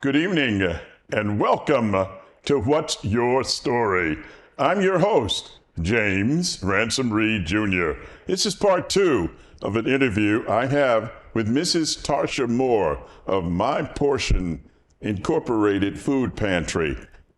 Good evening and welcome to What's Your Story? I'm your host, James Ransom Reed Jr. This is part 2 of an interview I have with Mrs. Tarsha Moore of My Portion Incorporated Food Pantry.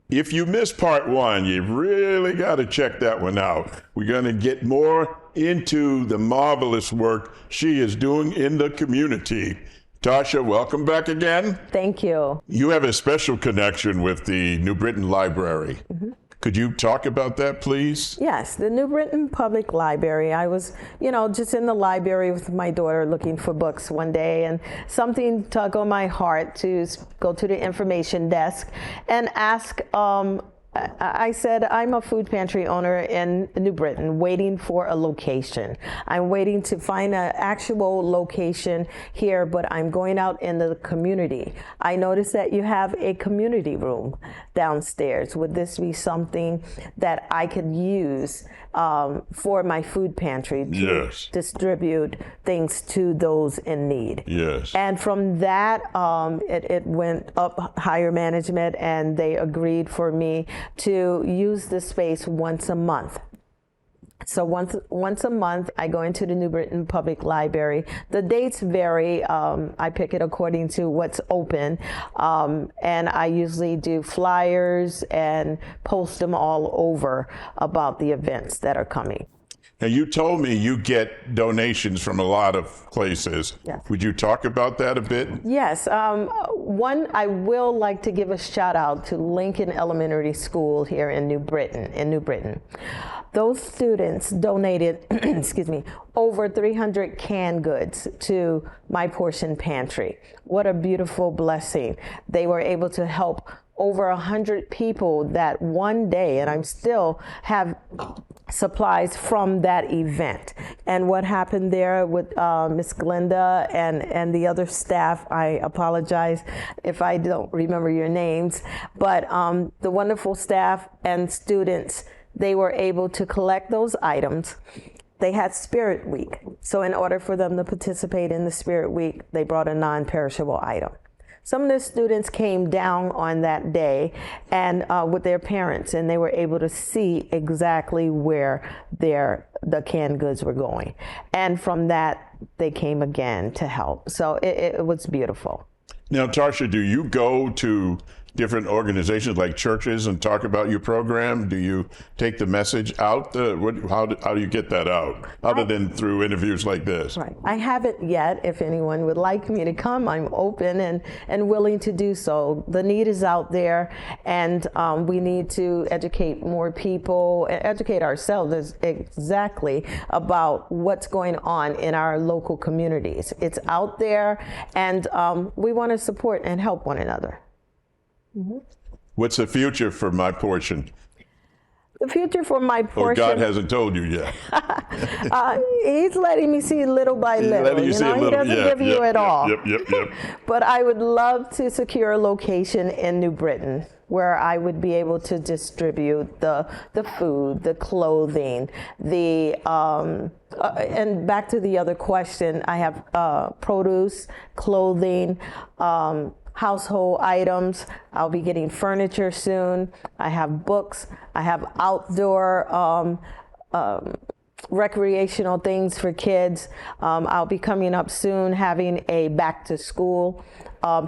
If you missed part 1, you really got to check that one out. We're going to get more into the marvelous work she is doing in the community. Tarsha, welcome back again. Thank you. You have a special connection with the New Britain Library. Mm-hmm. Could you talk about that, please? Yes, the New Britain Public Library. I was, just in the library with my daughter looking for books one day, and something tug on my heart to go to the information desk and ask, I said, I'm a food pantry owner in New Britain waiting for a location. I'm waiting to find an actual location here, but I'm going out in the community. I noticed that you have a community room downstairs. Would this be something that I could use for my food pantry to distribute things to those in need? Yes. And from that, it went up higher management, and they agreed for me to use the space once a month. So once a month, I go into the New Britain Public Library. The dates vary. I pick it according to what's open. And I usually do flyers and post them all over about the events that are coming. Now, you told me you get donations from a lot of places. Yes. Would you talk about that a bit? Yes. One, I will like to give a shout out to Lincoln Elementary School here in New Britain. Those students donated, over 300 canned goods to My Portion Pantry. What a beautiful blessing. They were able to help over 100 people that one day, and I'm still have supplies from that event. And what happened there with Miss Glenda and the other staff, I apologize if I don't remember your names, but the wonderful staff and students, they were able to collect those items. They had Spirit Week. So in order for them to participate in the Spirit Week, they brought a non-perishable item. Some of the students came down on that day and with their parents, and they were able to see exactly where the canned goods were going. And from that, they came again to help. So it was beautiful. Now, Tarsha, do you go to different organizations like churches and talk about your program? Do you take the message out? How do you get that out, other than through interviews like this? Right. I haven't yet. If anyone would like me to come, I'm open and willing to do so. The need is out there, and we need to educate more people, educate ourselves exactly about what's going on in our local communities. It's out there, and we want to support and help one another. Mm-hmm. What's the future for My Portion? The future for My Portion. Oh, God hasn't told you yet. He's letting me see little by little. He doesn't give you it all. Yep. But I would love to secure a location in New Britain where I would be able to distribute the food, the clothing, and back to the other question, I have produce, clothing, household items. I'll be getting furniture soon. I have books. I have outdoor recreational things for kids. I'll be coming up soon having a back to school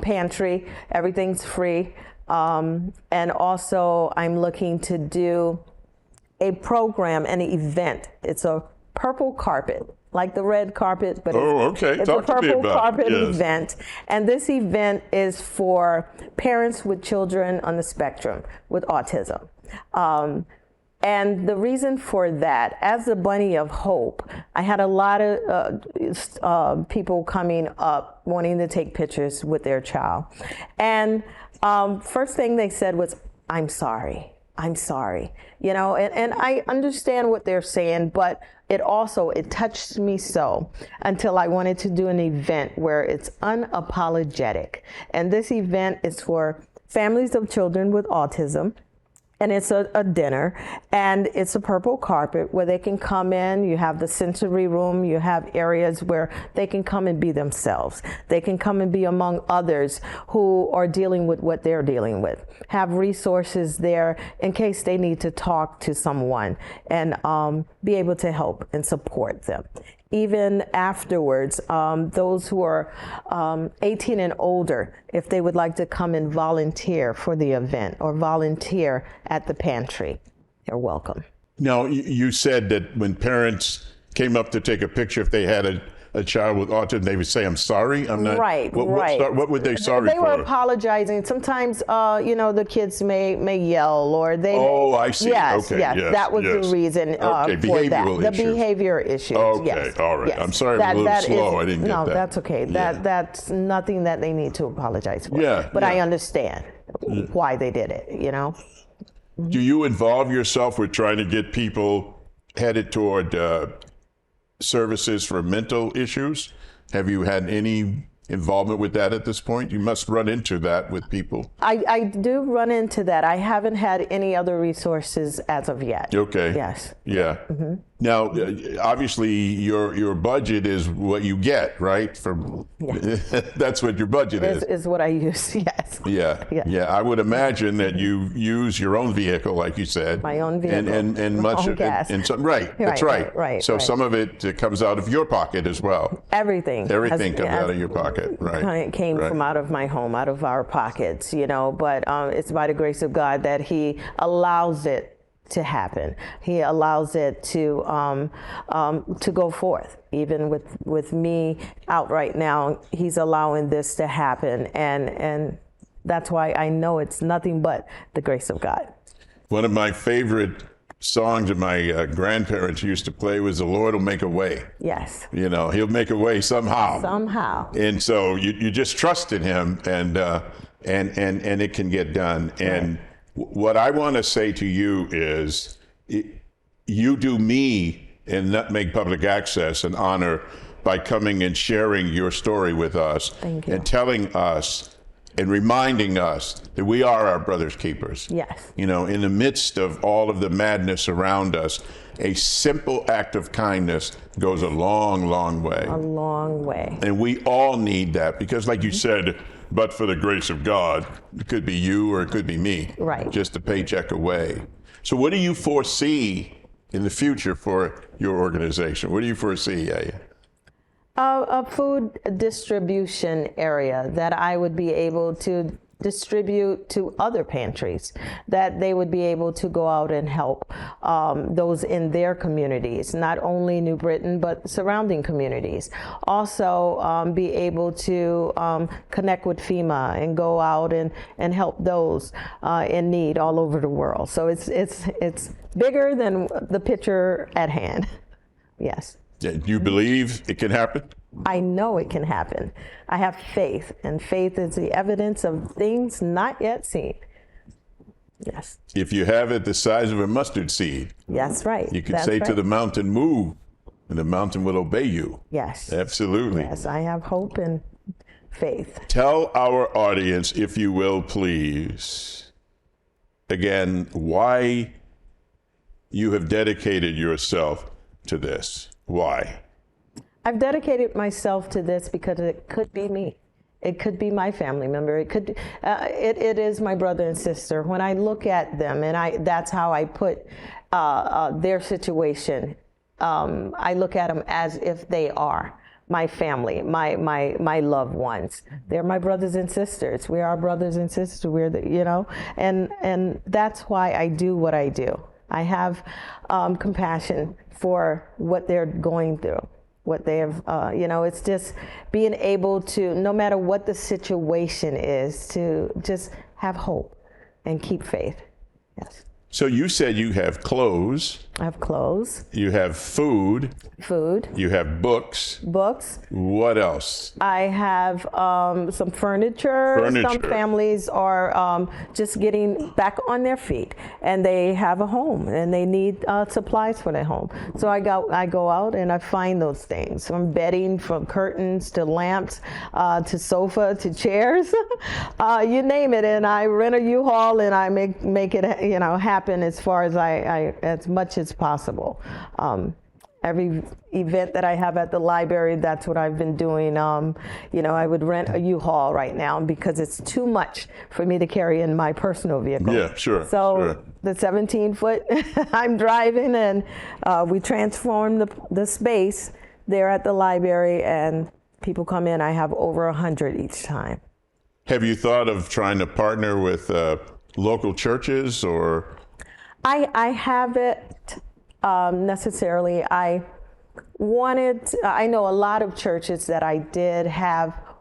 pantry. Everything's free. And also I'm looking to do a program, an event. It's a purple carpet, like the red carpet, but it's a purple carpet event. And this event is for parents with children on the spectrum with autism. And the reason for that, as the Bunny of Hope, I had a lot of people coming up wanting to take pictures with their child. And first thing they said was, I'm sorry. I'm sorry, and I understand what they're saying, but it touched me so until I wanted to do an event where it's unapologetic. And this event is for families of children with autism and it's a dinner, and it's a purple carpet where they can come in. You have the sensory room. You have areas where they can come and be themselves. They can come and be among others who are dealing with what they're dealing with. Have resources there in case they need to talk to someone, and be able to help and support them. Even afterwards, those who are 18 and older, if they would like to come and volunteer for the event or volunteer at the pantry, they're welcome. Now, you said that when parents came up to take a picture, if they had a child with autism, they would say, "I'm sorry, I'm not." Right, right. What would they sorry They for? were apologizing. Sometimes, the kids may yell, or they. Oh, I see. Yes, okay, yes, that was the reason for behavioral that. issues. The behavior issues. Okay, yes, all right. yes. I'm sorry, I'm a little slow. I didn't get that. No, that's okay. That's nothing that they need to apologize for. Yeah, but I understand why they did it. Do you involve yourself with trying to get people headed toward services for mental issues? Have you had any involvement with that at this point? You must run into that with people. I do run into that. I haven't had any other resources as of yet. Okay. Yes. Yeah. Mm-hmm. Now, obviously, your budget is what you get, right? That's what your budget is. Is what I use. Yes. Yeah. I would imagine that you use your own vehicle, like you said. My own vehicle. And much of gas. it. That's right. Right. So some of it comes out of your pocket as well. Everything. Everything comes out of your pocket. Right. It came from out of my home, out of our pockets. But it's by the grace of God that He allows it to happen. He allows it to go forth. Even with me out right now, He's allowing this to happen, and that's why I know it's nothing but the grace of God. One of my favorite songs that my grandparents used to play was "The Lord Will Make a Way." Yes. He'll make a way somehow. Somehow. And so you just trust in Him, and it can get done. And what I want to say to you is, you do me in Nutmeg Public Access an honor by coming and sharing your story with us. Thank you. And telling us and reminding us that we are our brother's keepers. Yes. In the midst of all of the madness around us, a simple act of kindness goes a long, long way. A long way. And we all need that, because like you said, but for the grace of God, it could be you or it could be me. Right. Just a paycheck away. So what do you foresee in the future for your organization? What do you foresee, Yaya? A food distribution area that I would be able to distribute to other pantries, that they would be able to go out and help those in their communities, not only New Britain, but surrounding communities. Also be able to connect with FEMA and go out and help those in need all over the world. So it's bigger than the picture at hand. Yes. Do you believe it can happen? I know it can happen. I have faith, and faith is the evidence of things not yet seen. Yes. If you have it the size of a mustard seed, that's right. You can say to the mountain, move, and the mountain will obey you. Yes. Absolutely. Yes, I have hope and faith. Tell our audience, if you will, please, again, why you have dedicated yourself to this. Why? I've dedicated myself to this because it could be me. It could be my family member. It could. It is my brother and sister. When I look at them, and that's how I put their situation. I look at them as if they are my family, my loved ones. They're my brothers and sisters. We are brothers and sisters. We're and that's why I do what I do. I have compassion for what they're going through, what they have, it's just being able to, no matter what the situation is, to just have hope and keep faith. Yes. So you said you have clothes. I have clothes. You have food. Food. You have books. Books. What else? I have some furniture. Some families are just getting back on their feet, and they have a home, and they need supplies for their home. So I go out and I find those things, from bedding, from curtains to lamps, to sofa to chairs, you name it. And I rent a U-Haul, and I make it happen happen as far as as much as possible. Every event that I have at the library, that's what I've been doing. I would rent a U-Haul right now because it's too much for me to carry in my personal vehicle. Yeah, sure. So sure. the 17-foot I'm driving, and we transform the space there at the library, and people come in. I have over 100 each time. Have you thought of trying to partner with local churches or? I haven't necessarily. I know a lot of churches that I did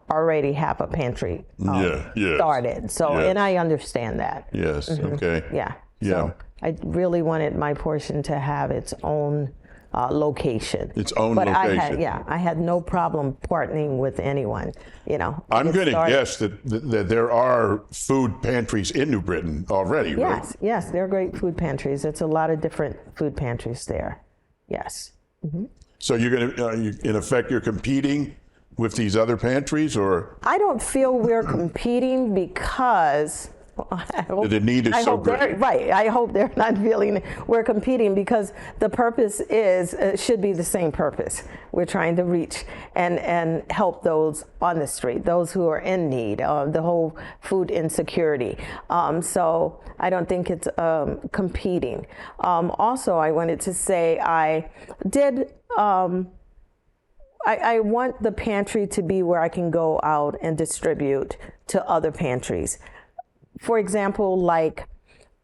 already have a pantry started. So, and I understand that. Yes, okay. Yeah. Yeah. So I really wanted my portion to have its own location. Its own but location. I had no problem partnering with anyone, I'm going to guess that there are food pantries in New Britain already, right? Yes, they're great food pantries. It's a lot of different food pantries there. Yes. Mm-hmm. So you're going to, in effect, you're competing with these other pantries, or? I don't feel we're competing because the need is so great. Right. I hope they're not feeling we're competing, because the purpose should be the same purpose. We're trying to reach and help those on the street, those who are in need, the whole food insecurity. So I don't think it's competing. Also, I wanted to say I want the pantry to be where I can go out and distribute to other pantries. For example, like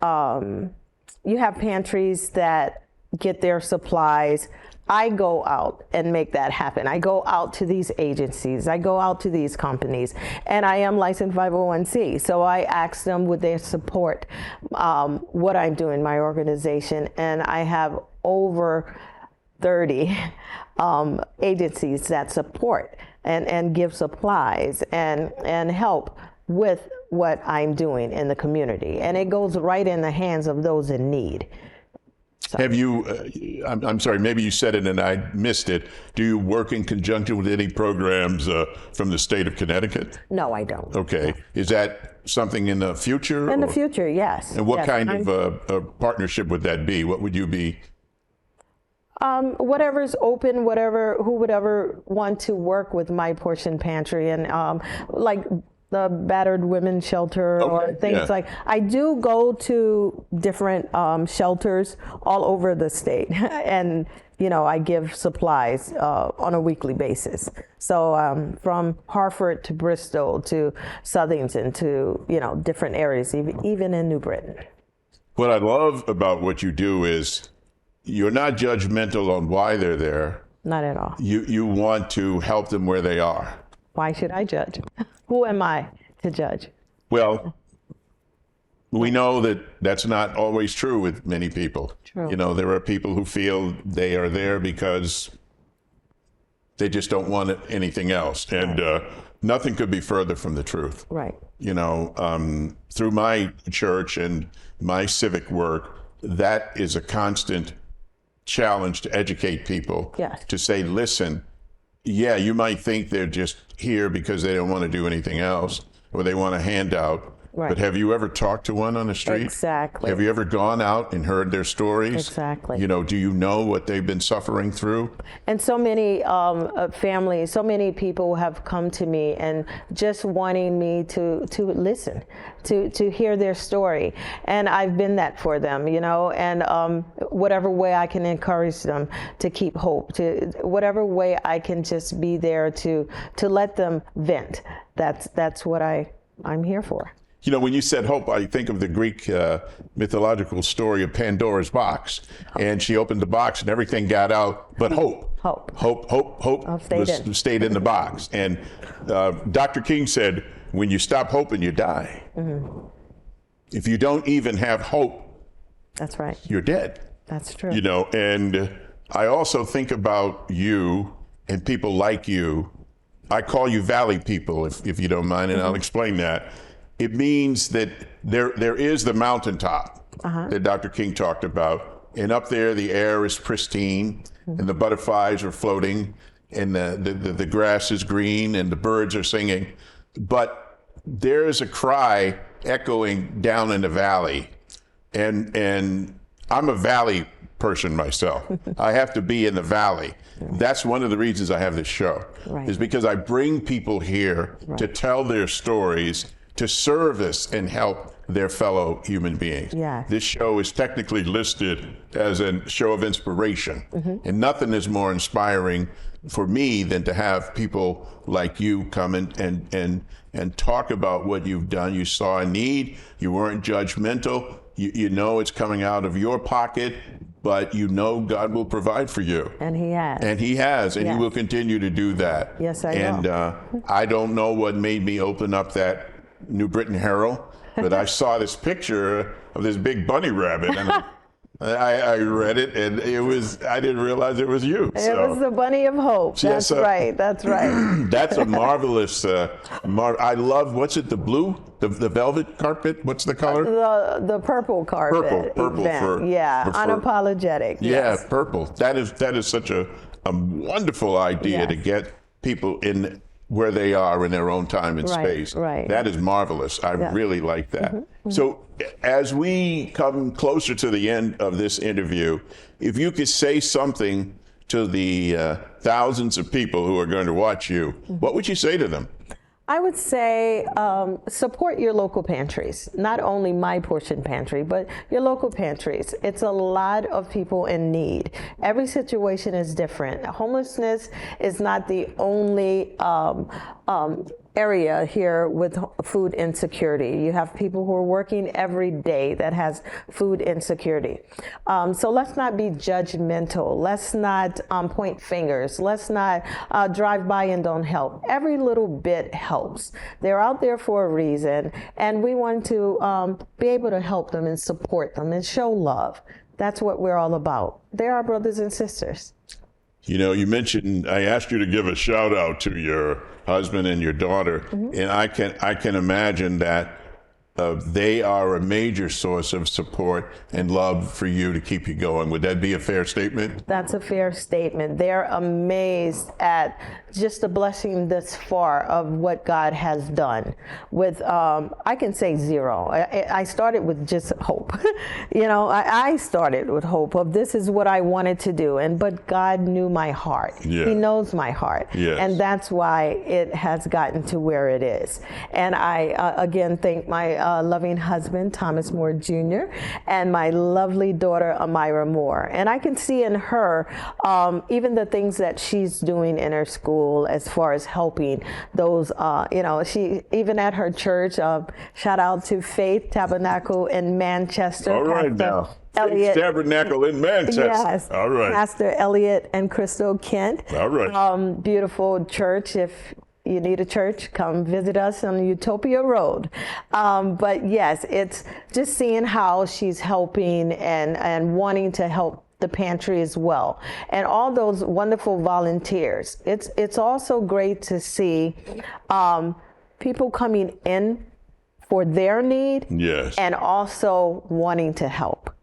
you have pantries that get their supplies. I go out and make that happen. I go out to these agencies. I go out to these companies, and I am licensed 501c. So I ask them, would they support what I'm doing, my organization, and I have over 30 agencies that support and give supplies and help with what I'm doing in the community. And it goes right in the hands of those in need. So. Have you, I'm sorry, maybe you said it and I missed it. Do you work in conjunction with any programs from the state of Connecticut? No, I don't. Okay. No. Is that something in the future? In the future, yes. And what kind of partnership would that be? What would you be? Whatever's open, who would ever want to work with My Portion Pantry, and like the battered women's shelter or things like. I do go to different shelters all over the state, and I give supplies on a weekly basis. So from Hartford to Bristol to Southington to different areas, even in New Britain. What I love about what you do is you're not judgmental on why they're there. Not at all. You want to help them where they are. Why should I judge? Who am I to judge? Well, we know that that's not always true with many people. True. There are people who feel they are there because they just don't want anything else. And nothing could be further from the truth. Right. Through my church and my civic work, that is a constant challenge to educate people. Yes. To say, listen, yeah, you might think they're just here because they don't want to do anything else or they want a handout. Right. But have you ever talked to one on the street? Exactly. Have you ever gone out and heard their stories? Exactly. Do you know what they've been suffering through? And so many families, so many people have come to me and just wanting me to listen, to hear their story. And I've been that for them, and whatever way I can encourage them to keep hope, to whatever way I can just be there to let them vent. That's what I'm here for. When you said hope, I think of the Greek mythological story of Pandora's box. And she opened the box and everything got out, but hope. Hope stayed in the box. And Dr. King said, when you stop hoping, you die. Mm-hmm. If you don't even have hope, that's right, you're dead. That's true. And I also think about you and people like you. I call you Valley people, if you don't mind, and I'll explain that. It means that there is the mountaintop that Dr. King talked about, and up there the air is pristine, and the butterflies are floating, and the grass is green, and the birds are singing. But there is a cry echoing down in the valley and I'm a valley person myself. I have to be in the valley. That's one of the reasons I have this show, is because I bring people here to tell their stories, to service and help their fellow human beings. This show is technically listed as a show of inspiration, and nothing is more inspiring for me than to have people like you come and talk about what you've done. You saw a need, you weren't judgmental, you know it's coming out of your pocket, but you know God will provide for you. And He has. And He has, and He will continue to do that. Yes, I know. And I don't know what made me open up that New Britain Herald, but I saw this picture of this big bunny rabbit, and I read it, and I didn't realize it was you. It was the bunny of hope. That's right. That's right. That's a marvelous, I love, what's it, the blue? The velvet carpet? What's the color? The purple carpet. Purple event. Unapologetic. Yeah, purple. That is such a wonderful idea to get people in where they are in their own time and space. That is marvelous. I really like that. So as we come closer to the end of this interview, if you could say something to the thousands of people who are going to watch you, what would you say to them? I would say support your local pantries, not only My Portion Pantry, but your local pantries. It's a lot of people in need. Every situation is different. Homelessness is not the only area here with food insecurity. You have people who are working every day that has food insecurity. So let's not be judgmental. Let's not point fingers. Let's not drive by and don't help. Every little bit helps. They're out there for a reason, and we want to be able to help them and support them and show love. That's what we're all about. They're our brothers and sisters. You know, you mentioned, I asked you to give a shout out to your husband and your daughter, and I can imagine that they are a major source of support and love for you to keep you going. Would that be a fair statement? That's a fair statement. They're amazed at just the blessing this far of what God has done. With, I can say zero. I started with just hope. I started with hope of this is what I wanted to do, but God knew my heart. He knows my heart. And that's why it has gotten to where it is. And I, again, thank my loving husband, Thomas Moore Jr., and my lovely daughter, Amira Moore. And I can see in her, even the things that she's doing in her school as far as helping those, she, even at her church, shout out to Faith Tabernacle in Manchester. All right, now. Faith Tabernacle in Manchester. Yes. All right. Pastor Elliot and Crystal Kent. All right. Beautiful church. If you need a church, come visit us on Utopia Road. But yes, it's just seeing how she's helping and wanting to help the pantry as well, and all those wonderful volunteers. It's also great to see people coming in for their need, and also wanting to help.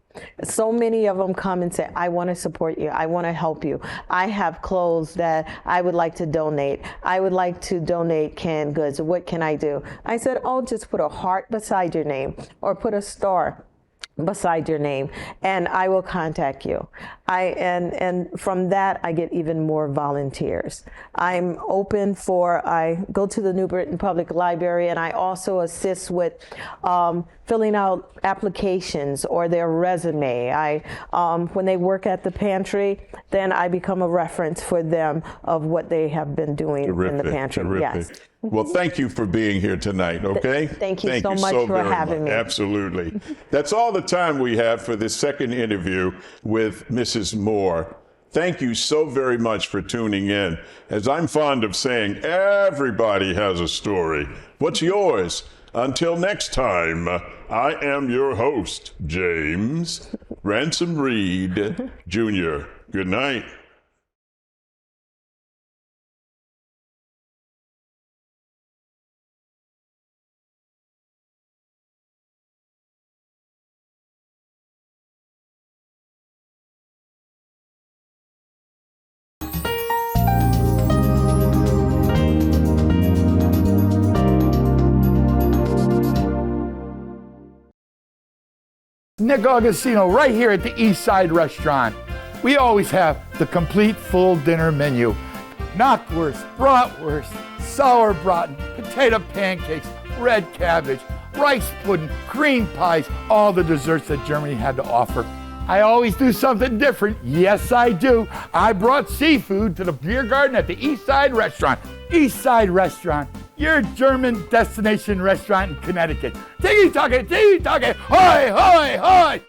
So many of them come and say, I want to support you. I want to help you. I have clothes that I would like to donate. I would like to donate canned goods. What can I do? I said, just put a heart beside your name or put a star beside your name, and I will contact you. And from that, I get even more volunteers. I'm open I go to the New Britain Public Library, and I also assist with filling out applications or their resume. When they work at the pantry, then I become a reference for them of what they have been doing in the pantry. Terrific. Yes. Well, thank you for being here tonight, okay? Thank you so much for having me. Absolutely. That's all the time we have for this second interview with Mrs. Moore. Thank you so very much for tuning in. As I'm fond of saying, everybody has a story. What's yours? Until next time, I am your host, James Ransom Reed, Jr. Good night. Nick Augustino right here at the East Side Restaurant. We always have the complete full dinner menu. Knockwurst, bratwurst, sauerbraten, potato pancakes, red cabbage, rice pudding, cream pies, all the desserts that Germany had to offer. I always do something different. Yes, I do. I brought seafood to the beer garden at the East Side Restaurant. East Side Restaurant, your German destination restaurant in Connecticut. Tiki-taka, hoy, hoy, hoy!